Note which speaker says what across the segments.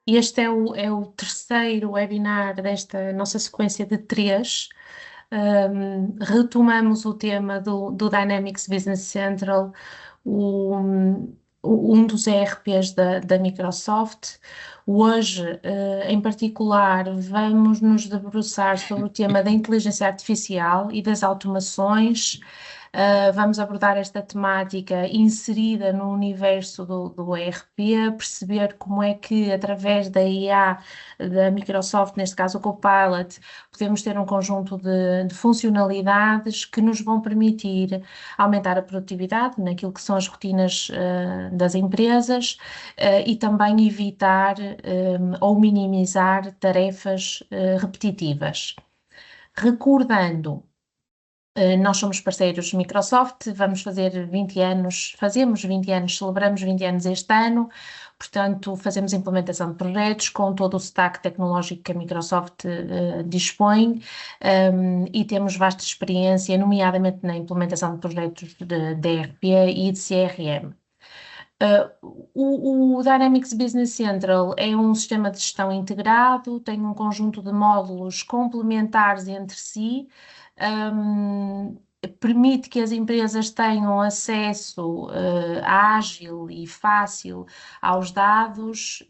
Speaker 1: Este é o terceiro webinar desta nossa sequência de três. Retomamos o tema do Dynamics Business Central, um dos ERPs da Microsoft. Hoje, em particular, vamos nos debruçar sobre o tema da inteligência artificial e das automações. Vamos abordar esta temática inserida no universo do ERP, perceber como é que, através da IA da Microsoft, neste caso o Copilot, podemos ter um conjunto de funcionalidades que nos vão permitir aumentar a produtividade naquilo que são as rotinas das empresas e também evitar ou minimizar tarefas repetitivas. Recordando, nós somos parceiros Microsoft, vamos fazer 20 anos, fazemos 20 anos, celebramos 20 anos este ano, portanto fazemos implementação de projetos com todo o stack tecnológico que a Microsoft dispõe e temos vasta experiência, nomeadamente na implementação de projetos de ERP e de CRM. O Dynamics Business Central é um sistema de gestão integrado, tem um conjunto de módulos complementares entre si, permite que as empresas tenham acesso ágil e fácil aos dados,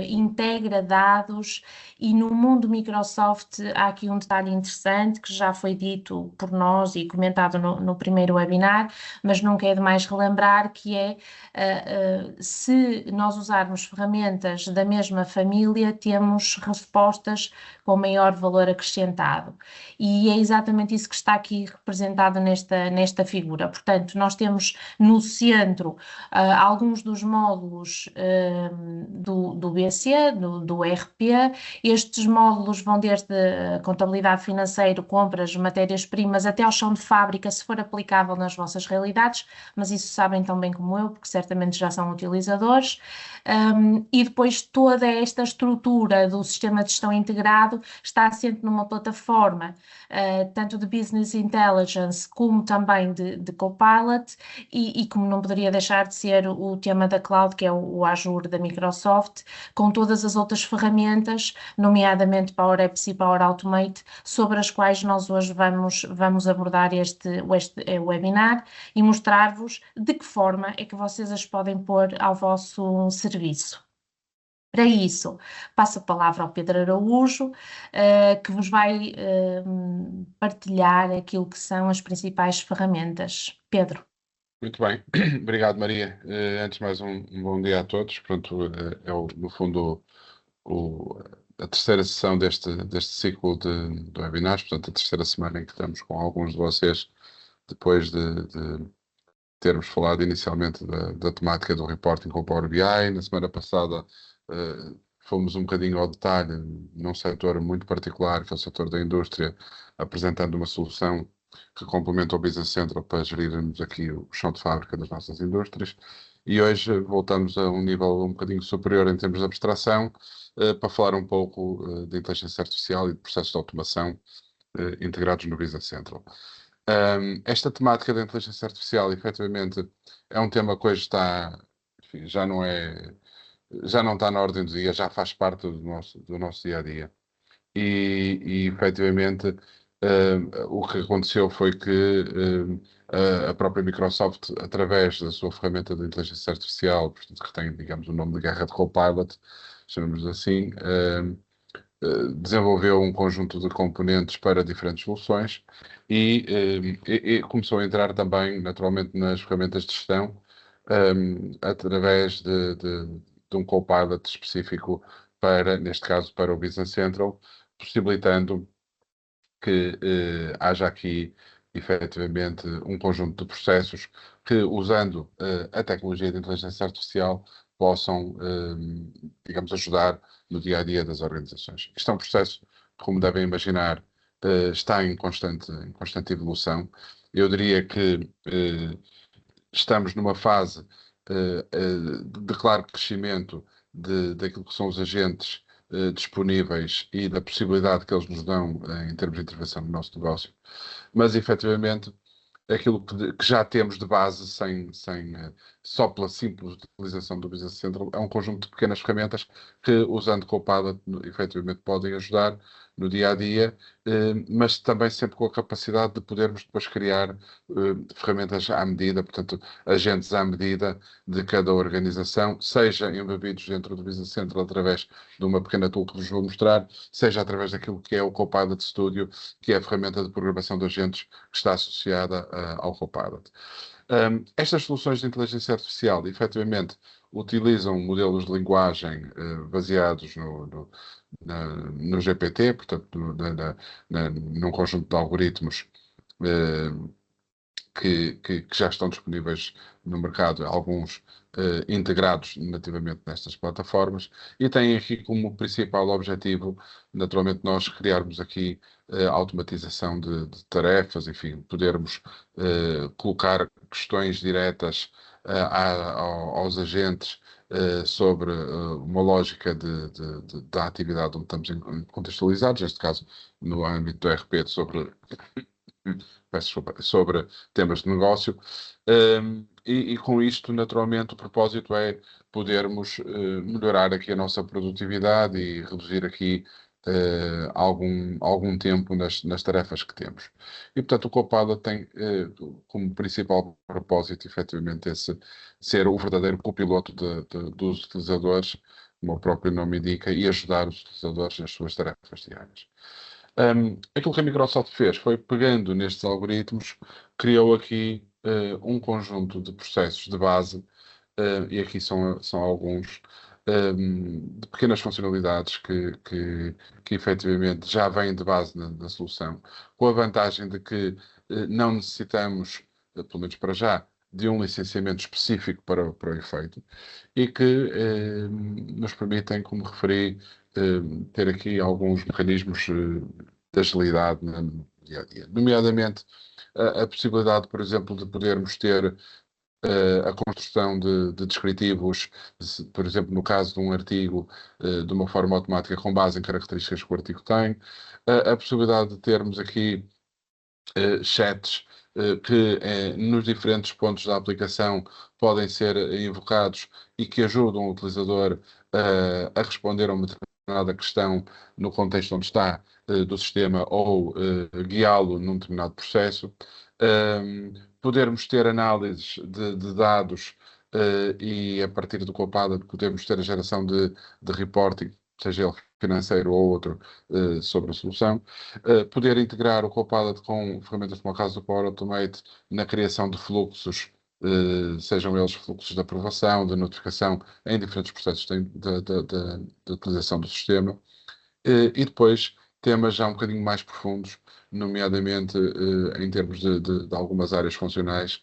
Speaker 1: integra dados e no mundo Microsoft há aqui um detalhe interessante que já foi dito por nós e comentado no primeiro webinar, mas nunca é demais relembrar que é se nós usarmos ferramentas da mesma família, temos respostas com maior valor acrescentado. E é exatamente isso que está aqui representado nesta figura. Portanto, nós temos no centro alguns dos módulos do BC, do ERP. Estes módulos vão desde contabilidade financeira, compras, matérias-primas, até ao chão de fábrica, se for aplicável nas vossas realidades, mas isso sabem tão bem como eu, porque certamente já são utilizadores. E depois toda esta estrutura do sistema de gestão integrado está assente numa plataforma, tanto de Business Intelligence como também de Copilot, e como não poderia deixar de ser o tema da cloud, que é o Azure da Microsoft, com todas as outras ferramentas, nomeadamente Power Apps e Power Automate, sobre as quais nós hoje vamos abordar este webinar e mostrar-vos de que forma é que vocês as podem pôr ao vosso serviço. Para isso, passo a palavra ao Pedro Araújo, que vos vai partilhar aquilo que são as principais ferramentas. Pedro.
Speaker 2: Muito bem, obrigado Maria. Antes de mais um bom dia a todos. Pronto, no fundo a terceira sessão deste ciclo de webinars, portanto a terceira semana em que estamos com alguns de vocês, depois de termos falado inicialmente da temática do reporting com o Power BI. Na semana passada fomos um bocadinho ao detalhe num setor muito particular, que é o setor da indústria, apresentando uma solução que complementa o Business Central para gerirmos aqui o chão de fábrica das nossas indústrias. E hoje voltamos a um nível um bocadinho superior em termos de abstração, para falar um pouco de inteligência artificial e de processos de automação integrados no Business Central. Esta temática da inteligência artificial, efetivamente, é um tema que hoje está, enfim, já não está na ordem do dia, já faz parte do nosso dia a dia. E efetivamente, o que aconteceu foi que a própria Microsoft, através da sua ferramenta de inteligência artificial, portanto, que tem, digamos, o nome de guerra de Copilot, chamamos assim, desenvolveu um conjunto de componentes para diferentes soluções e começou a entrar também, naturalmente, nas ferramentas de gestão, através de um Copilot específico para, neste caso, para o Business Central, possibilitando que haja aqui, efetivamente, um conjunto de processos que, usando a tecnologia de inteligência artificial, possam, digamos, ajudar no dia-a-dia das organizações. Isto é um processo, como devem imaginar, está em constante evolução. Eu diria que estamos numa fase de claro crescimento daquilo que são os agentes disponíveis e da possibilidade que eles nos dão em termos de intervenção no nosso negócio, mas efetivamente aquilo que já temos de base, só pela simples utilização do Business Central, é um conjunto de pequenas ferramentas que, usando Copilot, efetivamente podem ajudar no dia a dia, mas também sempre com a capacidade de podermos depois criar ferramentas à medida, portanto, agentes à medida de cada organização, seja embebidos dentro do Business Central através de uma pequena tool que vos vou mostrar, seja através daquilo que é o Copilot Studio, que é a ferramenta de programação de agentes que está associada ao Copilot. Estas soluções de inteligência artificial, efetivamente, utilizam modelos de linguagem baseados no GPT, portanto, num conjunto de algoritmos que já estão disponíveis no mercado, alguns integrados nativamente nestas plataformas, e têm aqui como principal objetivo, naturalmente, nós criarmos aqui automatização de tarefas, enfim, podermos colocar questões diretas aos agentes sobre uma lógica da atividade onde estamos contextualizados, neste caso no âmbito do RP, peço desculpa, sobre temas de negócio. E com isto, naturalmente, o propósito é podermos melhorar aqui a nossa produtividade e reduzir aqui algum tempo nas tarefas que temos. E, portanto, o Copilot tem como principal propósito, efetivamente, esse ser o verdadeiro copiloto dos utilizadores, como o próprio nome indica, e ajudar os utilizadores nas suas tarefas diárias. Aquilo que a Microsoft fez foi, pegando nestes algoritmos, criou aqui um conjunto de processos de base, e aqui são alguns, de pequenas funcionalidades que efetivamente já vêm de base na solução, com a vantagem de que não necessitamos, pelo menos para já, de um licenciamento específico para o efeito, e que nos permitem, como referi, ter aqui alguns mecanismos de agilidade no dia a dia. Nomeadamente, a possibilidade, por exemplo, de podermos ter a construção de descritivos, por exemplo, no caso de um artigo, de uma forma automática com base em características que o artigo tem, a possibilidade de termos aqui chats que nos diferentes pontos da aplicação podem ser invocados e que ajudam o utilizador a responder a uma determinada questão no contexto onde está do sistema ou guiá-lo num determinado processo. Podermos ter análises de dados e a partir do Copilot podemos ter a geração de reporting, seja ele financeiro ou outro, sobre a solução. Poder integrar o Copilot com ferramentas como o caso do Power Automate na criação de fluxos, sejam eles fluxos de aprovação, de notificação, em diferentes processos de utilização do sistema. E depois temas já um bocadinho mais profundos, nomeadamente em termos de algumas áreas funcionais.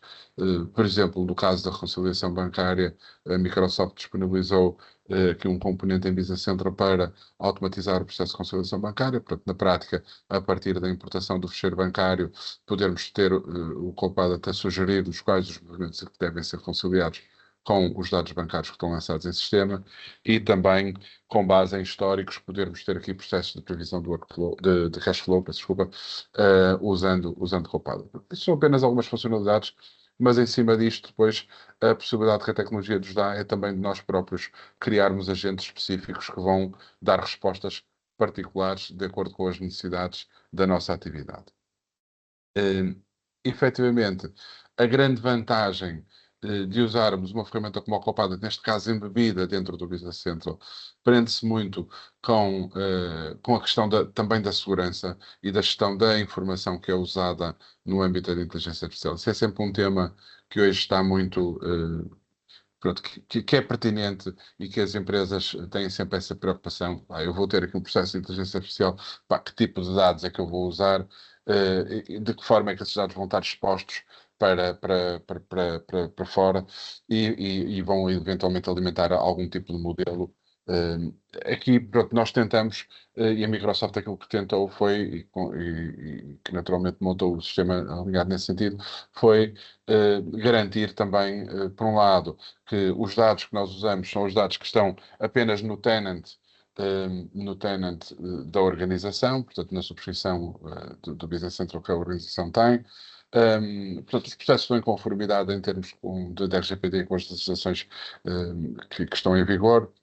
Speaker 2: Por exemplo, no caso da reconciliação bancária, a Microsoft disponibilizou aqui um componente em Business Central para automatizar o processo de reconciliação bancária. Portanto, na prática, a partir da importação do fecheiro bancário, podermos ter o Copilot a sugerir os quais os movimentos que devem ser reconciliados com os dados bancários que estão lançados em sistema, e também, com base em históricos, podermos ter aqui processos de previsão do workflow, de cash flow, peço desculpa, usando Copilot. Isto são apenas algumas funcionalidades, mas em cima disto, depois, a possibilidade que a tecnologia nos dá é também de nós próprios criarmos agentes específicos que vão dar respostas particulares de acordo com as necessidades da nossa atividade. Efetivamente, a grande vantagem de usarmos uma ferramenta como o Copilot, neste caso embebida dentro do Business Central, prende-se muito com a questão também da segurança e da gestão da informação que é usada no âmbito da inteligência artificial. Isso é sempre um tema que hoje está muito... Pronto, que é pertinente e que as empresas têm sempre essa preocupação. Eu vou ter aqui um processo de inteligência artificial, que tipo de dados é que eu vou usar, de que forma é que esses dados vão estar expostos para fora e vão eventualmente alimentar algum tipo de modelo. Aqui, pronto, nós tentamos, e a Microsoft aquilo que tentou foi, e que naturalmente montou o sistema alinhado nesse sentido, foi garantir também, por um lado, que os dados que nós usamos são os dados que estão apenas no tenant da organização, portanto, na subscrição do Business Central que a organização tem, Portanto, os processos estão em conformidade em termos de RGPD com as legislações que estão em vigor.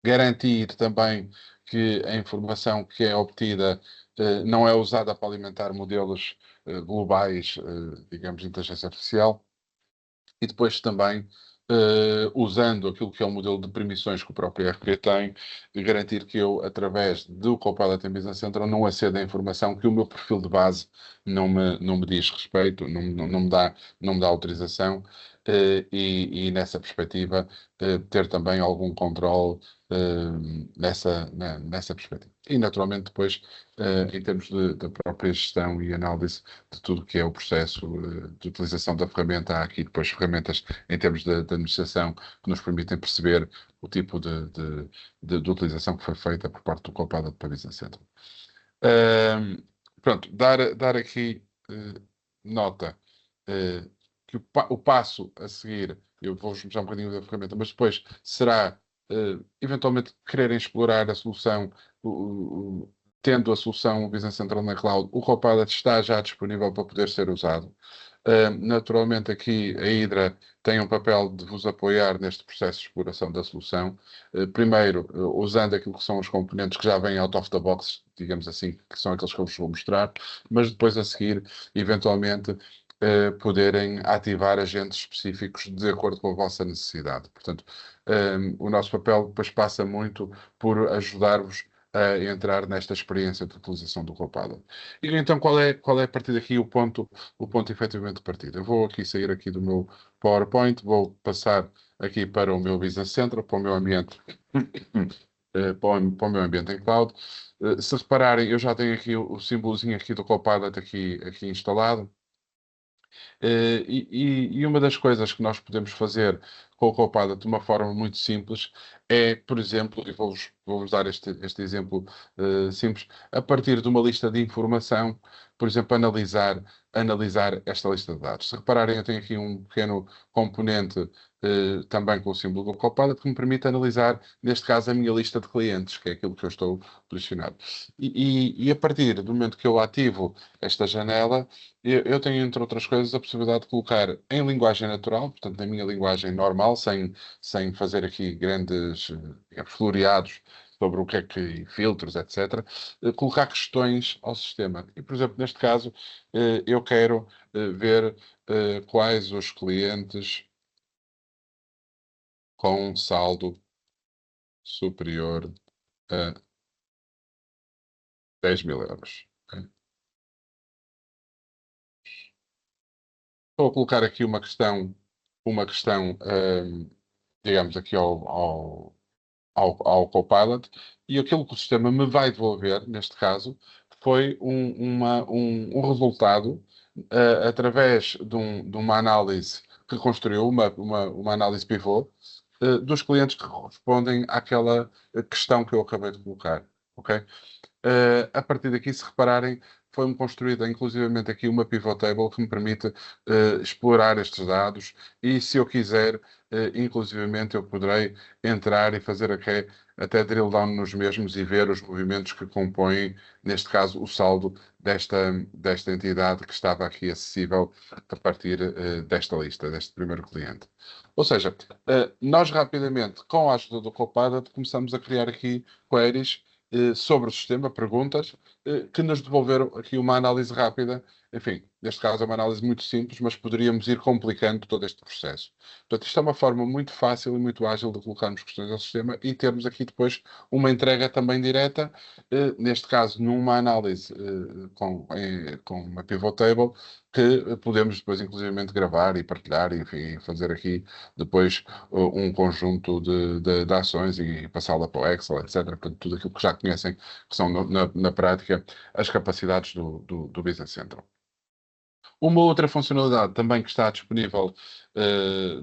Speaker 2: Garantir também que a informação que é obtida não é usada para alimentar modelos globais, digamos, de inteligência artificial. E depois também, usando aquilo que é o modelo de permissões que o próprio ERP tem, de garantir que eu, através do Copilot em Business Central, não acedo a informação que o meu perfil de base não me diz respeito, não me dá autorização, e nessa perspectiva, ter também algum controle nessa perspectiva. E, naturalmente, depois, em termos da própria gestão e análise de tudo que é o processo de utilização da ferramenta, há aqui depois ferramentas em termos de administração que nos permitem perceber o tipo de utilização que foi feita por parte do Copilot para Business Central. Pronto, dar aqui nota que o passo a seguir, eu vou-vos mostrar um bocadinho da ferramenta, mas depois será eventualmente quererem explorar a solução, tendo a solução Business Central na cloud, o Copilot está já disponível para poder ser usado. Naturalmente, aqui a Hydra tem um papel de vos apoiar neste processo de exploração da solução. Primeiro, usando aquilo que são os componentes que já vêm out of the box, digamos assim, que são aqueles que eu vos vou mostrar, mas depois a seguir, eventualmente, poderem ativar agentes específicos de acordo com a vossa necessidade. Portanto, o nosso papel depois passa muito por ajudar-vos a entrar nesta experiência de utilização do Copilot. E então, qual é a partir daqui o ponto efetivamente de partida? Eu vou aqui sair aqui do meu PowerPoint, vou passar aqui para o meu Business Central, para o meu ambiente, para o meu ambiente em cloud. Se repararem, eu já tenho aqui o símbolozinho aqui do Copilot aqui instalado. E uma das coisas que nós podemos fazer com o Copilot de uma forma muito simples é, por exemplo, e vou-vos dar este exemplo simples, a partir de uma lista de informação, por exemplo, analisar esta lista de dados. Se repararem, eu tenho aqui um pequeno componente também com o símbolo do Copilot que me permite analisar, neste caso, a minha lista de clientes, que é aquilo que eu estou posicionado. E a partir do momento que eu ativo esta janela, eu tenho, entre outras coisas, a possibilidade de colocar em linguagem natural, portanto, na minha linguagem normal, sem fazer aqui grandes digamos, floreados sobre o que é que filtros, etc., colocar questões ao sistema. E, por exemplo, neste caso, eu quero ver quais os clientes com saldo superior a 10.000 euros. Ok? Vou colocar aqui uma questão, digamos, aqui ao Copilot, e aquilo que o sistema me vai devolver, neste caso, foi um resultado através de uma análise que construiu, uma análise pivô, dos clientes que respondem àquela questão que eu acabei de colocar. Ok? A partir daqui, se repararem, foi-me construída inclusivamente aqui uma pivot table que me permite explorar estes dados e, se eu quiser, inclusivamente eu poderei entrar e fazer até drill down nos mesmos e ver os movimentos que compõem, neste caso, o saldo desta entidade que estava aqui acessível a partir desta lista, deste primeiro cliente. Ou seja, nós rapidamente, com a ajuda do Copilot, começamos a criar aqui queries sobre o sistema, perguntas, que nos devolveram aqui uma análise rápida. Enfim, neste caso é uma análise muito simples, mas poderíamos ir complicando todo este processo. Portanto, isto é uma forma muito fácil e muito ágil de colocarmos questões ao sistema e termos aqui depois uma entrega também direta, neste caso numa análise com uma pivot table, que podemos depois inclusivamente gravar e partilhar, e, enfim, fazer aqui depois um conjunto de ações e passá-la para o Excel, etc. Portanto, tudo aquilo que já conhecem, que são na prática as capacidades do Business Central. Uma outra funcionalidade também que está disponível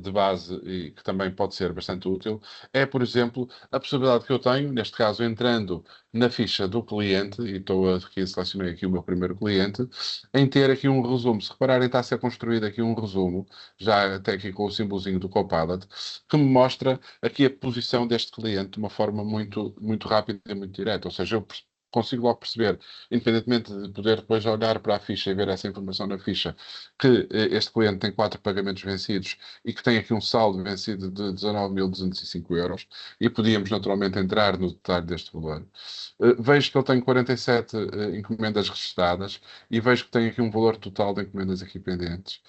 Speaker 2: de base e que também pode ser bastante útil é, por exemplo, a possibilidade que eu tenho, neste caso entrando na ficha do cliente, e selecionei aqui o meu primeiro cliente, em ter aqui um resumo. Se repararem, está a ser construído aqui um resumo, já até aqui com o símbolozinho do Copilot, que me mostra aqui a posição deste cliente de uma forma muito, muito rápida e muito direta. Ou seja, eu consigo logo perceber, independentemente de poder depois olhar para a ficha e ver essa informação na ficha, que este cliente tem 4 pagamentos vencidos e que tem aqui um saldo vencido de 19.205 euros, e podíamos naturalmente entrar no detalhe deste valor. Vejo que ele tem 47 encomendas registadas e vejo que tem aqui um valor total de encomendas aqui pendentes.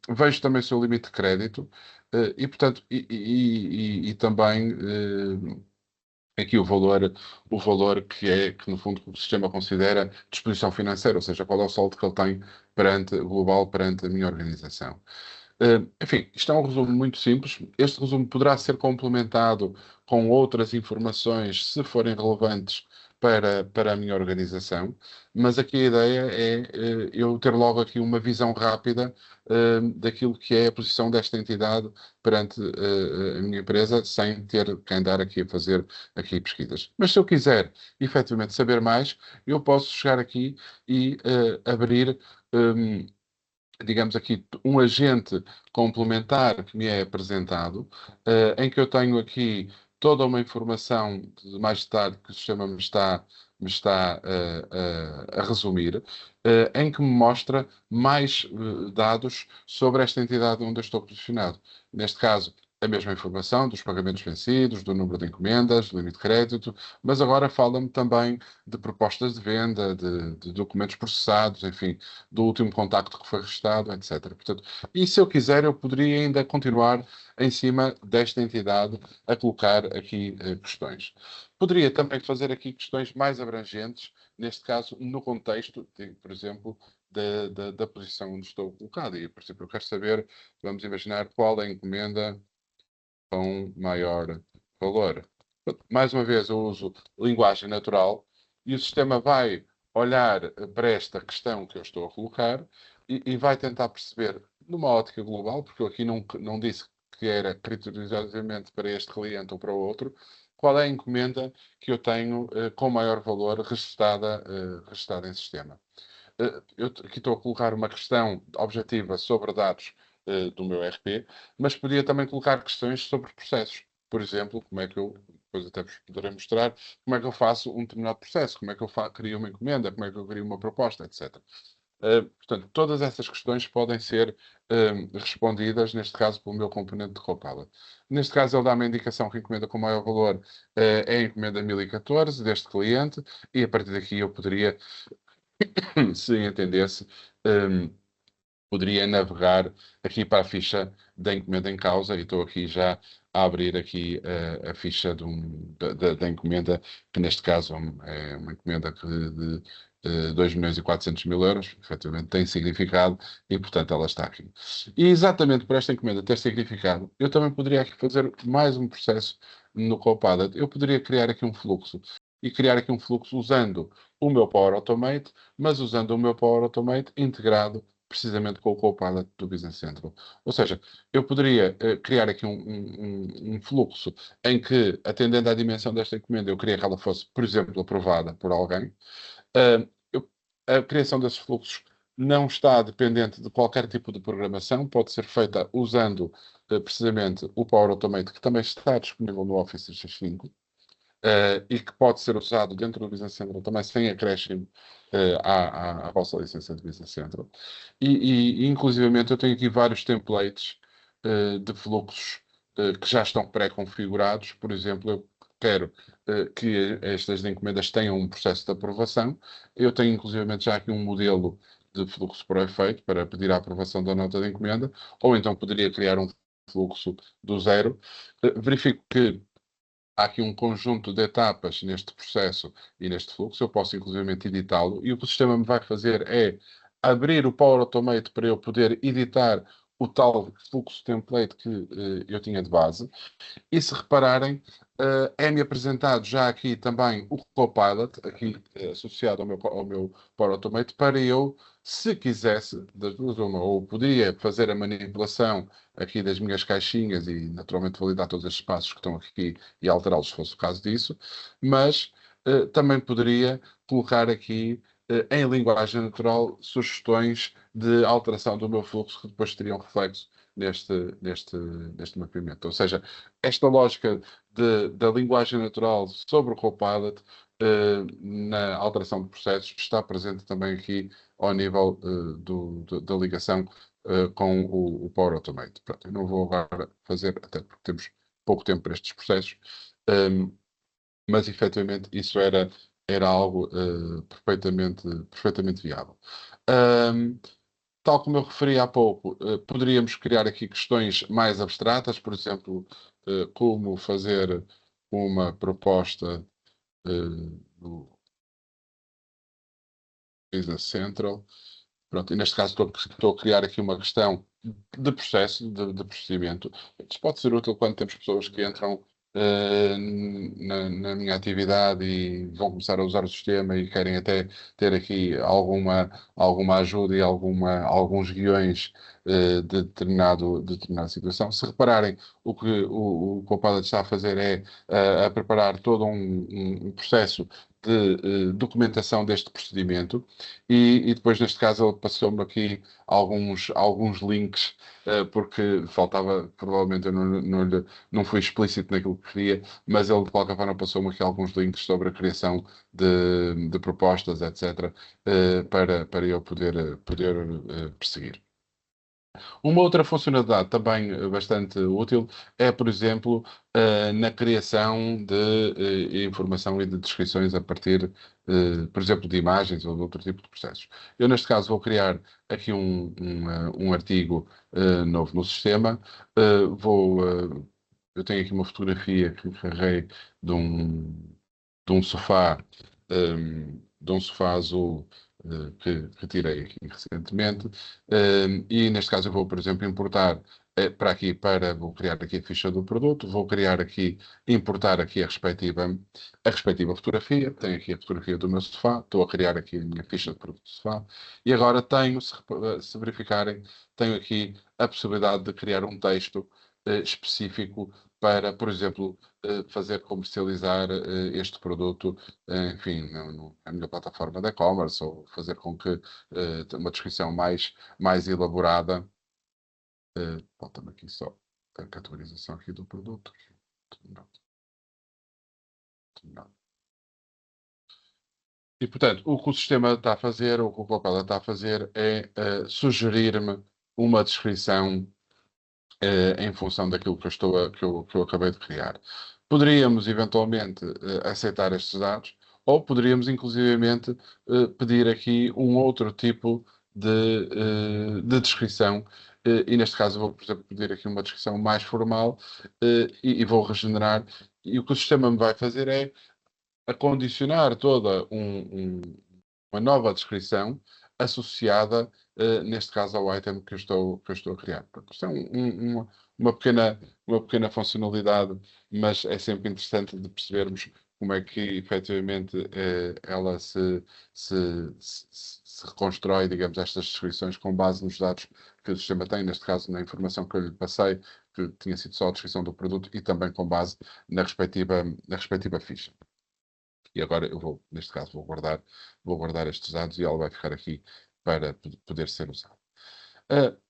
Speaker 2: Vejo também o seu limite de crédito e, portanto, e também aqui o valor que no fundo o sistema considera disposição financeira, ou seja, qual é o saldo que ele tem global perante a minha organização. Enfim, isto é um resumo muito simples. Este resumo poderá ser complementado com outras informações, se forem relevantes para a minha organização, mas aqui a ideia é eu ter logo aqui uma visão rápida daquilo que é a posição desta entidade perante a minha empresa, sem ter que andar aqui a fazer aqui pesquisas. Mas se eu quiser efetivamente saber mais, eu posso chegar aqui e abrir digamos aqui, um agente complementar que me é apresentado, em que eu tenho aqui toda uma informação de mais detalhe que o sistema me está a resumir, em que me mostra mais dados sobre esta entidade onde eu estou posicionado. Neste caso, a mesma informação dos pagamentos vencidos, do número de encomendas, do limite de crédito, mas agora fala-me também de propostas de venda, de documentos processados, enfim, do último contacto que foi registado, etc. Portanto, e se eu quiser, eu poderia ainda continuar em cima desta entidade a colocar aqui questões. Poderia também fazer aqui questões mais abrangentes, neste caso, no contexto, por exemplo, da posição onde estou colocado. E, por exemplo, eu quero saber, vamos imaginar, qual é a encomenda com maior valor. Mais uma vez, eu uso linguagem natural e o sistema vai olhar para esta questão que eu estou a colocar e vai tentar perceber, numa ótica global, porque eu aqui não disse que era criteriosamente para este cliente ou para o outro, qual é a encomenda que eu tenho com maior valor registada em sistema. Eu aqui estou a colocar uma questão objetiva sobre dados do meu RP, mas podia também colocar questões sobre processos. Por exemplo, como é que eu, depois até vos poderei mostrar, como é que eu faço um determinado processo, como é que eu crio uma encomenda, como é que eu crio uma proposta, etc. Portanto, todas essas questões podem ser respondidas, neste caso, pelo meu componente de Copilot. Neste caso, ele dá-me a indicação que a encomenda com maior valor é a encomenda 1014 deste cliente, e a partir daqui eu poderia, se entendesse, poderia navegar aqui para a ficha da encomenda em causa, e estou aqui já a abrir aqui a ficha da encomenda, que neste caso é uma encomenda de 2.400.000 euros, efetivamente tem significado, e portanto ela está aqui. E exatamente por esta encomenda ter significado, eu também poderia aqui fazer mais um processo no Copilot. Eu poderia criar aqui um fluxo, e criar aqui um fluxo usando o meu Power Automate, mas usando o meu Power Automate integrado precisamente com o Copilot do Business Central. Ou seja, eu poderia criar aqui um fluxo em que, atendendo à dimensão desta encomenda, eu queria que ela fosse, por exemplo, aprovada por alguém. A criação desses fluxos não está dependente de qualquer tipo de programação, pode ser feita usando precisamente o Power Automate, que também está disponível no Office 365. E que pode ser usado dentro do Business Central também sem acréscimo à vossa licença de Business Central. Inclusivamente, eu tenho aqui vários templates de fluxos que já estão pré-configurados. Por exemplo, eu quero que estas encomendas tenham um processo de aprovação. Eu tenho, inclusivamente, já aqui um modelo de fluxo para o efeito, para pedir a aprovação da nota de encomenda, ou então poderia criar um fluxo do zero. Verifico que há aqui um conjunto de etapas neste processo e neste fluxo. Eu posso, inclusivamente, editá-lo. E o que o sistema me vai fazer é abrir o Power Automate para eu poder editar o tal fluxo template que eu tinha de base. E se repararem, é-me apresentado já aqui também o Copilot, aqui associado ao meu Power Automate, para eu, se quisesse, das duas uma, ou podia fazer a manipulação aqui das minhas caixinhas e naturalmente validar todos estes passos que estão aqui e alterá-los se fosse o caso disso, mas também poderia colocar aqui em linguagem natural sugestões de alteração do meu fluxo que depois teriam reflexo neste mapeamento. Ou seja, esta lógica da linguagem natural sobre o Copilot na alteração de processos, está presente também aqui ao nível da ligação com o Power Automate. Pronto, eu não vou agora fazer, até porque temos pouco tempo para estes processos, mas efetivamente isso era algo perfeitamente viável. Tal como eu referi há pouco, poderíamos criar aqui questões mais abstratas, por exemplo, como fazer uma proposta do Business Central. Pronto, e neste caso estou a criar aqui uma questão de processo, de procedimento. Isto pode ser útil quando temos pessoas que entram na minha atividade e vão começar a usar o sistema e querem até ter aqui alguma ajuda e alguns guiões de determinada situação. Se repararem, o que o Copilot está a fazer é a preparar todo um processo de documentação deste procedimento e depois, neste caso, ele passou-me aqui alguns links, porque faltava, provavelmente eu não fui explícito naquilo que queria, mas ele de qualquer forma passou-me aqui alguns links sobre a criação de propostas, etc., para eu poder perseguir. Uma outra funcionalidade também bastante útil é, por exemplo, na criação de informação e de descrições a partir, por exemplo, de imagens ou de outro tipo de processos. Eu, neste caso, vou criar aqui um artigo novo no sistema. Eu tenho aqui uma fotografia que carreguei de um sofá, de um sofá azul que retirei aqui recentemente. E neste caso eu vou, por exemplo, importar para aqui, vou criar aqui a ficha do produto, vou criar aqui, importar aqui a respectiva fotografia, tenho aqui a fotografia do meu sofá, estou a criar aqui a minha ficha de produto do sofá, e agora tenho, se verificarem, tenho aqui a possibilidade de criar um texto específico para, por exemplo, fazer comercializar este produto, enfim, na minha plataforma de e-commerce, ou fazer com que uma descrição mais elaborada. Falta-me aqui só a categorização aqui do produto. Terminado. Terminado. E, portanto, o que o sistema está a fazer, o que o Copilot está a fazer é sugerir-me uma descrição em função daquilo que eu acabei de criar. Poderíamos, eventualmente, aceitar estes dados, ou poderíamos, inclusivamente, pedir aqui um outro tipo de descrição, e neste caso vou, por exemplo, pedir aqui uma descrição mais formal, e vou regenerar, e o que o sistema me vai fazer é acondicionar toda uma nova descrição associada, neste caso, ao item que eu estou a criar. Portanto, isto é uma pequena funcionalidade, mas é sempre interessante de percebermos como é que efetivamente ela se reconstrói, digamos, estas descrições com base nos dados que o sistema tem, neste caso na informação que eu lhe passei, que tinha sido só a descrição do produto, e também com base na respectiva ficha. E agora eu vou, neste caso, vou guardar estes dados e ela vai ficar aqui para poder ser usada.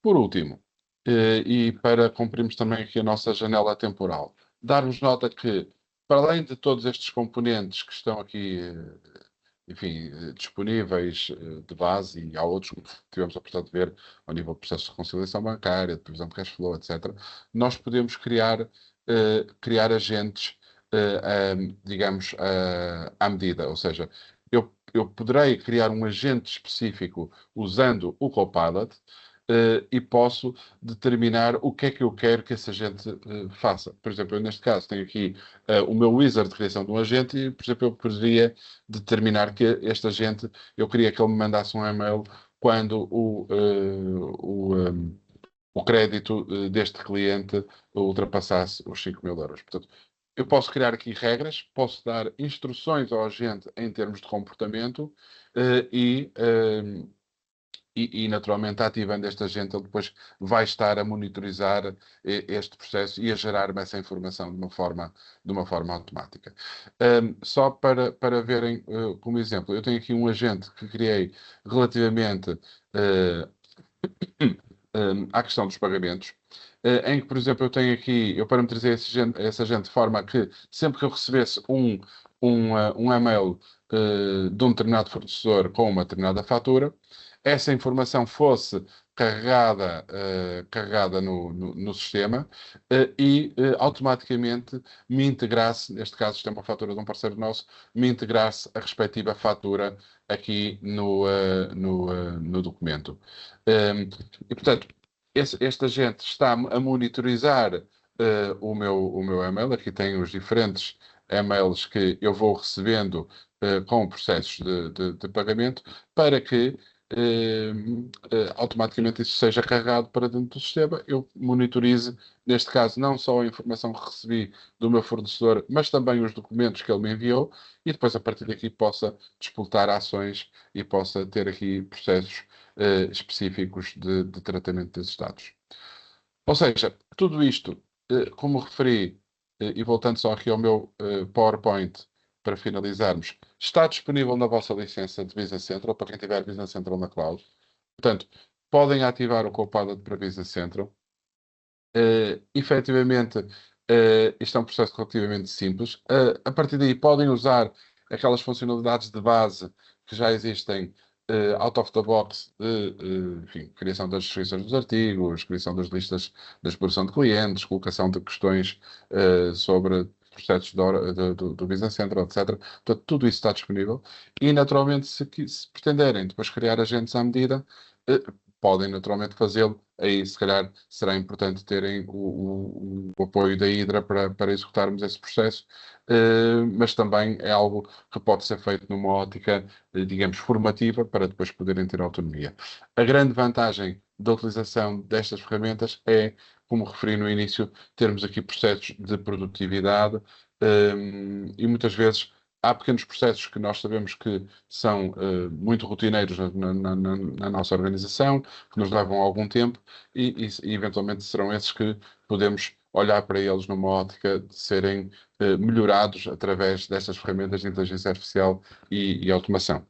Speaker 2: Por último, e para cumprirmos também aqui a nossa janela temporal, dar-vos nota que, para além de todos estes componentes que estão aqui, enfim, disponíveis de base, e há outros que tivemos a oportunidade de ver ao nível de processo de reconciliação bancária, de previsão de cash flow, etc., nós podemos criar agentes, digamos, à medida. Ou seja, eu poderei criar um agente específico usando o Copilot, e posso determinar o que é que eu quero que esse agente faça. Por exemplo, eu neste caso tenho aqui o meu wizard de criação de um agente e, por exemplo, eu poderia determinar que este agente, eu queria que ele me mandasse um e-mail quando o crédito deste cliente ultrapassasse os 5.000 euros. Portanto, eu posso criar aqui regras, posso dar instruções ao agente em termos de comportamento, e naturalmente, ativando este agente, ele depois vai estar a monitorizar este processo e a gerar-me essa informação de uma forma automática. Só para verem como exemplo, eu tenho aqui um agente que criei relativamente à questão dos pagamentos, em que, por exemplo, eu tenho aqui, eu parametrizei esse agente de forma a que sempre que eu recebesse um e-mail de um determinado fornecedor com uma determinada fatura, essa informação fosse carregada no sistema e automaticamente me integrasse, neste caso isto é uma fatura de um parceiro nosso, me integrasse a respectiva fatura aqui no documento. E, portanto, este agente está a monitorizar o meu e-mail. Aqui tem os diferentes e-mails que eu vou recebendo com processos de pagamento para que automaticamente isso seja carregado para dentro do sistema. Eu monitorize, neste caso, não só a informação que recebi do meu fornecedor, mas também os documentos que ele me enviou e depois, a partir daqui, possa disputar ações e possa ter aqui processos específicos de tratamento desses dados. Ou seja, tudo isto, como referi, e voltando só aqui ao meu PowerPoint para finalizarmos, está disponível na vossa licença de Business Central, para quem tiver Business Central na cloud. Portanto, podem ativar o Copilot para Business Central. Efetivamente, isto é um processo relativamente simples. A partir daí, podem usar aquelas funcionalidades de base que já existem out of the box, enfim, criação das descrições dos artigos, criação das listas de exploração de clientes, colocação de questões sobre processos do Business Central, etc. Portanto, tudo isso está disponível. E, naturalmente, se pretenderem depois criar agentes à medida, podem naturalmente fazê-lo. Aí, se calhar, será importante terem o apoio da Hydra para executarmos esse processo, mas também é algo que pode ser feito numa ótica, digamos, formativa, para depois poderem ter autonomia. A grande vantagem da utilização destas ferramentas é, como referi no início, termos aqui processos de produtividade, e muitas vezes há pequenos processos que nós sabemos que são muito rotineiros na nossa organização, que nos levam algum tempo e eventualmente serão esses que podemos olhar para eles numa ótica de serem melhorados através destas ferramentas de inteligência artificial e automação.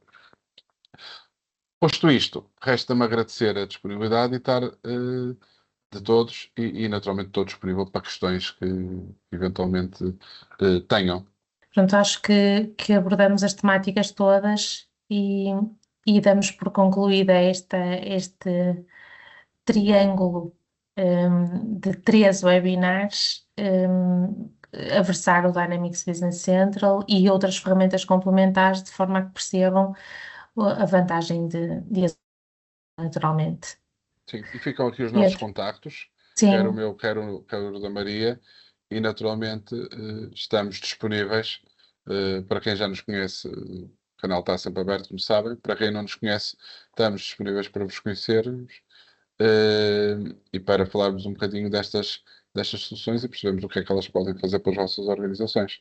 Speaker 2: Posto isto, resta-me agradecer a disponibilidade e estar de todos e naturalmente estou disponível para questões que eventualmente tenham.
Speaker 1: Portanto, acho que abordamos as temáticas todas e damos por concluída este triângulo de 3 webinars, a versar o Dynamics Business Central e outras ferramentas complementares, de forma a que percebam a vantagem de naturalmente.
Speaker 2: Sim, e ficam aqui os nossos
Speaker 1: Pedro,
Speaker 2: contactos, quer o
Speaker 1: sim,
Speaker 2: meu, quer o da Maria, e naturalmente estamos disponíveis para quem já nos conhece. O canal está sempre aberto, como sabem. Para quem não nos conhece, estamos disponíveis para vos conhecermos e para falarmos um bocadinho destas soluções e percebermos o que é que elas podem fazer para as vossas organizações.